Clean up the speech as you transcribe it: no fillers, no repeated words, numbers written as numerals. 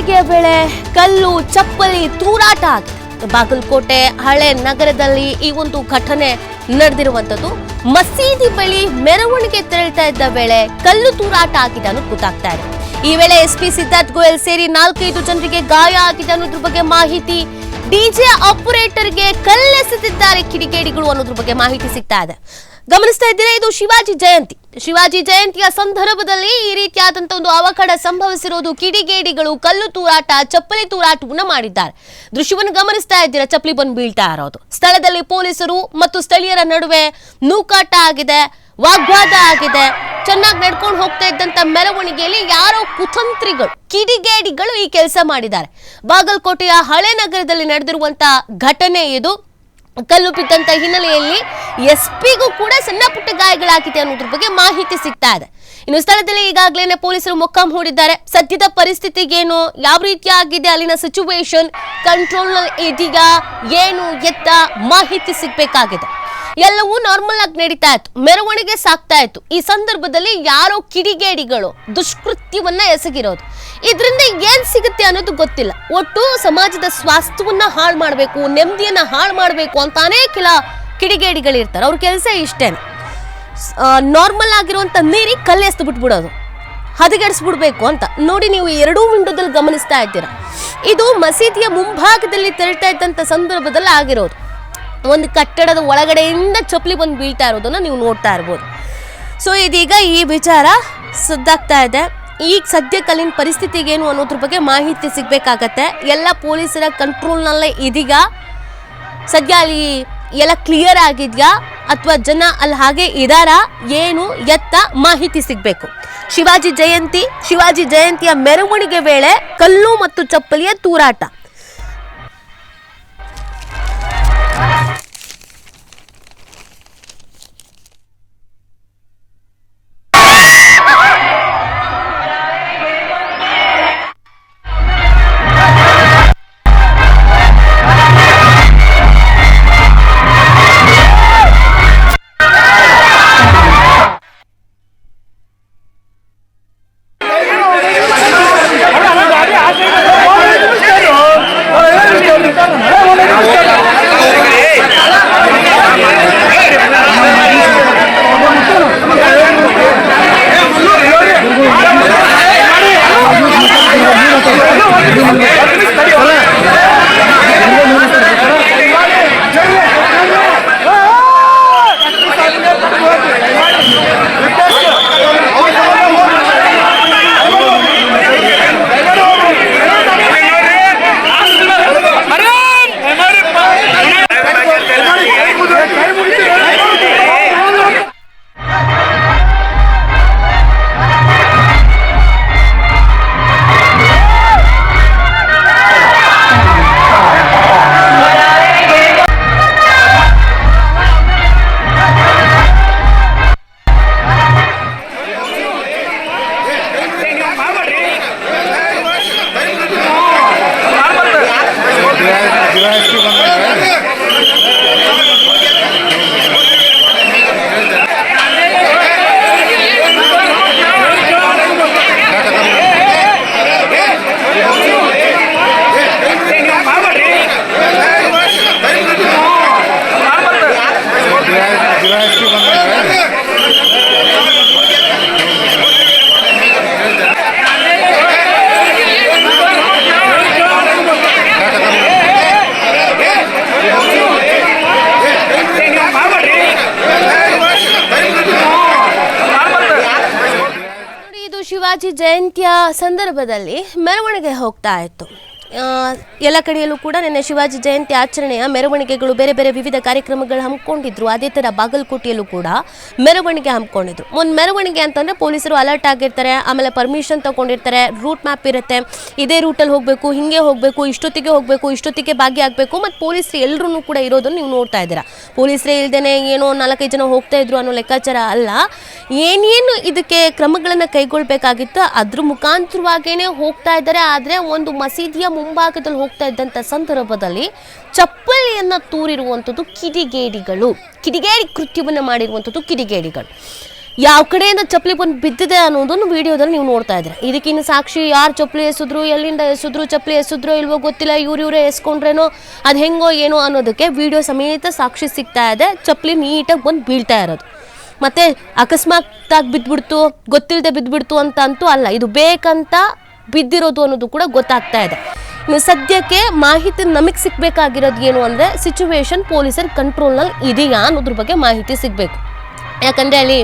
ಮೆರವಣಿಗೆಯ ವೇಳೆ ಕಲ್ಲು ಚಪ್ಪಲಿ ತೂರಾಟ ಆಗಿದೆ. ಬಾಗಲಕೋಟೆ ಹಳೆ ನಗರದಲ್ಲಿ ಈ ಒಂದು ಘಟನೆ ನಡೆದಿರುವಂತದ್ದು. ಮಸೀದಿ ಬಳಿ ಮೆರವಣಿಗೆ ತೆರಳ್ತಾ ಇದ್ದ ವೇಳೆ ಕಲ್ಲು ತೂರಾಟ ಆಗಿದೆ ಅನ್ನೋದು ಗೊತ್ತಾಗ್ತಾ ಇದೆ. ಈ ವೇಳೆ ಎಸ್ಪಿ ಸಿದ್ಧಾರ್ಥ್ ಗೋಯಲ್ ಸೇರಿ 4-5 ಜನರಿಗೆ ಗಾಯ ಆಗಿದೆ ಅನ್ನೋದ್ರ ಬಗ್ಗೆ ಮಾಹಿತಿ. ಡಿಜೆ ಆಪರೇಟರ್ಗೆ ಕಲ್ಲೆಸೆದಿದ್ದಾರೆ ಕಿಡಿಗೇಡಿಗಳು ಅನ್ನೋದ್ರ ಬಗ್ಗೆ ಮಾಹಿತಿ ಸಿಗ್ತಾ ಇದೆ. ಗಮನಿಸ್ತಾ ಇದ್ದೀರಾ, ಇದು ಶಿವಾಜಿ ಜಯಂತಿಯ ಸಂದರ್ಭದಲ್ಲಿ ಈ ರೀತಿಯಾದಂತಹ ಒಂದು ಅವಘಡ ಸಂಭವಿಸಿರೋದು. ಕಿಡಿಗೇಡಿಗಳು ಕಲ್ಲು ತೂರಾಟ, ಚಪ್ಪಲಿ ತೂರಾಟವನ್ನ ಮಾಡಿದ್ದಾರೆ. ದೃಶ್ಯವನ್ನು ಗಮನಿಸ್ತಾ ಇದ್ದೀರಾ, ಚಪ್ಪಲಿ ಬಂದು ಬೀಳ್ತಾ ಇರೋದು. ಸ್ಥಳದಲ್ಲಿ ಪೊಲೀಸರು ಮತ್ತು ಸ್ಥಳೀಯರ ನಡುವೆ ನೂಕಾಟ ಆಗಿದೆ, ವಾಗ್ವಾದ ಆಗಿದೆ. ಚೆನ್ನಾಗಿ ನಡ್ಕೊಂಡು ಹೋಗ್ತಾ ಇದ್ದಂತ ಮೆರವಣಿಗೆಯಲ್ಲಿ ಯಾರೋ ಕುತಂತ್ರಿಗಳು, ಕಿಡಿಗೇಡಿಗಳು ಈ ಕೆಲಸ ಮಾಡಿದ್ದಾರೆ. ಬಾಗಲಕೋಟೆಯ ಹಳೆ ನಗರದಲ್ಲಿ ನಡೆದಿರುವಂತಹ ಘಟನೆ ಇದು. ಕಲ್ಲು ಬಿದ್ದಂತ ಹಿನ್ನೆಲೆಯಲ್ಲಿ ಎಸ್ಪಿಗೂ ಕೂಡ ಸಣ್ಣ ಪುಟ್ಟ ಗಾಯಗಳಾಗಿದೆ ಅನ್ನೋದ್ರ ಬಗ್ಗೆ ಮಾಹಿತಿ ಸಿಗ್ತಾ ಇದೆ. ಇನ್ನು ಸ್ಥಳದಲ್ಲಿ ಈಗಾಗಲೇ ಪೊಲೀಸರು ಮೊಕ್ಕಾಂ ಹೂಡಿದ್ದಾರೆ. ಸದ್ಯದ ಪರಿಸ್ಥಿತಿಗೇನು, ಯಾವ ರೀತಿಯಾಗಿದೆ, ಅಲ್ಲಿನ ಸಿಚುವೇಶನ್ ಕಂಟ್ರೋಲ್ ನಲ್ಲಿ ಇದೆಯಾ, ಏನು ಎತ್ತ ಮಾಹಿತಿ ಸಿಗ್ಬೇಕಾಗಿದೆ. ಎಲ್ಲವೂ ನಾರ್ಮಲ್ ಆಗಿ ನಡೀತಾ ಇತ್ತು, ಮೆರವಣಿಗೆ ಸಾಕ್ತಾ ಇತ್ತು. ಈ ಸಂದರ್ಭದಲ್ಲಿ ಯಾರೋ ಕಿಡಿಗೇಡಿಗಳು ದುಷ್ಕೃತ್ಯವನ್ನ ಎಸಗಿರೋದು. ಇದರಿಂದ ಏನ್ ಸಿಗುತ್ತೆ ಅನ್ನೋದು ಗೊತ್ತಿಲ್ಲ. ಒಟ್ಟು ಸಮಾಜದ ಸ್ವಾಸ್ಥ್ಯವನ್ನ ಹಾಳು ಮಾಡಬೇಕು, ನೆಮ್ಮದಿಯನ್ನ ಹಾಳು ಮಾಡಬೇಕು ಅಂತಾನೇ ಕೆಲ ಕಿಡಿಗೇಡಿಗಳಿರ್ತಾರೆ. ಅವ್ರ ಕೆಲಸ ಇಷ್ಟೇನೆ. ನಾರ್ಮಲ್ ಆಗಿರುವಂತ ನೀರಿಗೆ ಕಲ್ಲೆಸ್ತು ಬಿಟ್ಬಿಡೋದು, ಹದಗೆಡಿಸ್ಬಿಡ್ಬೇಕು ಅಂತ. ನೋಡಿ, ನೀವು ಎರಡೂ ವಿಂಡೋದಲ್ಲಿ ಗಮನಿಸ್ತಾ ಇದ್ದೀರಾ. ಇದು ಮಸೀದಿಯ ಮುಂಭಾಗದಲ್ಲಿ ತೆರಳ್ತಾ ಇದ್ದಂತ ಸಂದರ್ಭದಲ್ಲಿ ಆಗಿರೋದು. ಒಂದು ಕಟ್ಟಡದ ಒಳಗಡೆಯಿಂದ ಚಪ್ಪಲಿ ಬಂದು ಬೀಳ್ತಾ ಇರೋದನ್ನ ನೀವು ನೋಡ್ತಾ ಇರ್ಬೋದು. ಸೊ ಇದೀಗ ಈ ವಿಚಾರ ಸದ್ದಾಗ್ತಾ ಇದೆ. ಈಗ ಸದ್ಯಕ್ಕಲ್ಲಿನ ಪರಿಸ್ಥಿತಿಗೇನು ಅನ್ನೋದ್ರ ಬಗ್ಗೆ ಮಾಹಿತಿ ಸಿಗ್ಬೇಕಾಗತ್ತೆ. ಎಲ್ಲ ಪೊಲೀಸರ ಕಂಟ್ರೋಲ್ನಲ್ಲೇ ಇದೀಗ. ಸದ್ಯ ಅಲ್ಲಿ ಎಲ್ಲ ಕ್ಲಿಯರ್ ಆಗಿದ್ಯಾ ಅಥವಾ ಜನ ಅಲ್ಲಿ ಹಾಗೆ ಇದಾರಾ, ಏನು ಎತ್ತ ಮಾಹಿತಿ ಸಿಗ್ಬೇಕು. ಶಿವಾಜಿ ಜಯಂತಿಯ ಮೆರವಣಿಗೆ ವೇಳೆ ಕಲ್ಲು ಮತ್ತು ಚಪ್ಪಲಿಯ ತೂರಾಟ. ಶಿವಾಜಿ ಜಯಂತಿಯ ಸಂದರ್ಭದಲ್ಲಿ ಮೆರವಣಿಗೆ ಹೋಗ್ತಾ ಇತ್ತು. ಎಲ್ಲ ಕಡೆಯಲ್ಲೂ ಕೂಡ ನಿನ್ನೆ ಶಿವಾಜಿ ಜಯಂತಿ ಆಚರಣೆಯ ಮೆರವಣಿಗೆಗಳು ಬೇರೆ ಬೇರೆ ವಿವಿಧ ಕಾರ್ಯಕ್ರಮಗಳು ಹಮ್ಮಿಕೊಂಡಿದ್ರು. ಅದೇ ಥರ ಬಾಗಲಕೋಟೆಯಲ್ಲೂ ಕೂಡ ಮೆರವಣಿಗೆ ಹಮ್ಮಿಕೊಂಡಿದ್ರು. ಒಂದು ಮೆರವಣಿಗೆ ಅಂತಂದರೆ ಪೊಲೀಸರು ಅಲರ್ಟ್ ಆಗಿರ್ತಾರೆ, ಆಮೇಲೆ ಪರ್ಮಿಷನ್ ತೊಗೊಂಡಿರ್ತಾರೆ, ರೂಟ್ ಮ್ಯಾಪ್ ಇರುತ್ತೆ, ಇದೇ ರೂಟಲ್ಲಿ ಹೋಗಬೇಕು, ಹಿಂಗೆ ಹೋಗಬೇಕು, ಇಷ್ಟೊತ್ತಿಗೆ ಹೋಗಬೇಕು, ಇಷ್ಟೊತ್ತಿಗೆ ಭಾಗಿಯಾಗಬೇಕು. ಮತ್ತು ಪೊಲೀಸರು ಎಲ್ಲರೂ ಕೂಡ ಇರೋದನ್ನು ನೀವು ನೋಡ್ತಾ ಇದ್ದೀರಾ. ಪೊಲೀಸರೇ ಇಲ್ದೇ ಏನೋ 4-5 ಜನ ಹೋಗ್ತಾ ಇದ್ರು ಅನ್ನೋ ಲೆಕ್ಕಾಚಾರ ಅಲ್ಲ. ಏನೇನು ಇದಕ್ಕೆ ಕ್ರಮಗಳನ್ನು ಕೈಗೊಳ್ಳಬೇಕಾಗಿತ್ತು ಅದ್ರ ಮುಖಾಂತರವಾಗೇನೆ ಹೋಗ್ತಾ ಇದ್ದಾರೆ. ಆದರೆ ಒಂದು ಮಸೀದಿಯ ಮುಂಭಾಗದಲ್ಲಿ ಹೋಗ್ತಾ ಇದ್ದಂಥ ಸಂದರ್ಭದಲ್ಲಿ ಚಪ್ಪಲಿಯನ್ನು ತೂರಿರುವಂಥದ್ದು ಕಿಡಿಗೇಡಿ ಕೃತ್ಯವನ್ನು ಮಾಡಿರುವಂಥದ್ದು ಕಿಡಿಗೇಡಿಗಳು. ಯಾವ ಕಡೆಯಿಂದ ಚಪ್ಪಲಿ ಬಂದು ಬಿದ್ದಿದೆ ಅನ್ನೋದನ್ನು ವಿಡಿಯೋದಲ್ಲಿ ನೀವು ನೋಡ್ತಾ ಇದ್ದೀರಾ. ಇದಕ್ಕಿನ್ನು ಸಾಕ್ಷಿ ಯಾರು ಚಪ್ಪಲಿ ಎಸೆದ್ರು, ಎಲ್ಲಿಂದ ಎಸೆದ್ರು, ಚಪ್ಪಲಿ ಎಸೆದ್ರು ಇಲ್ವೋ ಗೊತ್ತಿಲ್ಲ, ಇವರೇ ಎಸ್ಕೊಂಡ್ರೇನೋ ಅದು ಹೆಂಗೋ ಏನೋ ಅನ್ನೋದಕ್ಕೆ ವಿಡಿಯೋ ಸಮೇತ ಸಾಕ್ಷಿ ಸಿಗ್ತಾ ಇದೆ. ಚಪ್ಪಲಿ ನೀಟಾಗಿ ಬಂದು ಬೀಳ್ತಾ ಇರೋದು. ಮತ್ತೆ ಅಕಸ್ಮಾತ್ತಾಗಿ ಬಿದ್ದುಬಿಡ್ತು, ಗೊತ್ತಿಲ್ಲದೆ ಬಿದ್ದುಬಿಡ್ತು ಅಂತ ಅಂತೂ ಅಲ್ಲ, ಇದು ಬೇಕಂತ ಬಿದ್ದಿರೋದು ಅನ್ನೋದು ಕೂಡ ಗೊತ್ತಾಗ್ತಾ ಇದೆ. ಸದ್ಯಕ್ಕೆ ಮಾಹಿತಿ ನಮಗೆ ಸಿಗಬೇಕಾಗಿರೋದು ಏನು ಅಂದರೆ ಸಿಚುವೇಶನ್ ಪೊಲೀಸರ ಕಂಟ್ರೋಲ್ನಲ್ಲಿ ಇದೆಯಾ ಅನ್ನೋದ್ರ ಬಗ್ಗೆ ಮಾಹಿತಿ ಸಿಗಬೇಕು. ಯಾಕಂದರೆ ಅಲ್ಲಿ